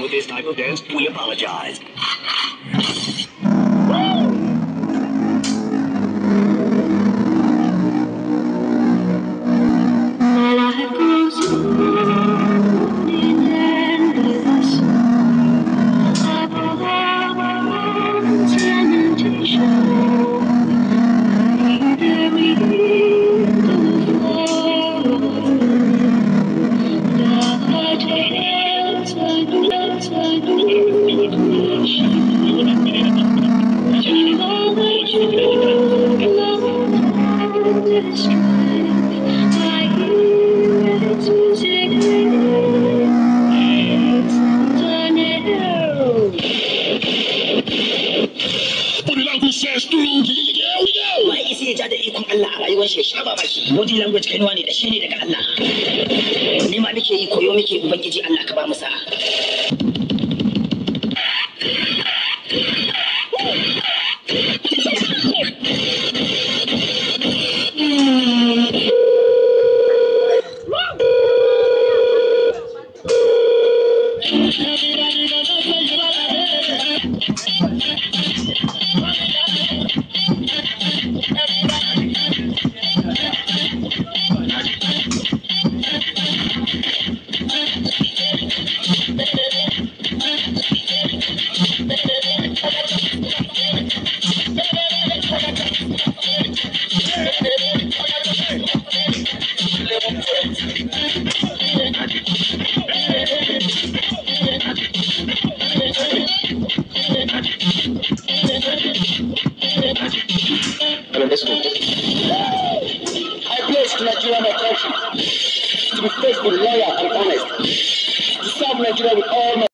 with this type of dance, we apologize. Wai sai ya ja da ikon Allah a rayuwar shi sha babaki. Body language kainuwa ne da shi ne daga Allah. Ni ma nake yi koyo muke ubangiji Allah ka ba mu sa'a. I placed Nigerian authority to be faithful, loyal, and honest, to serve Nigeria with all my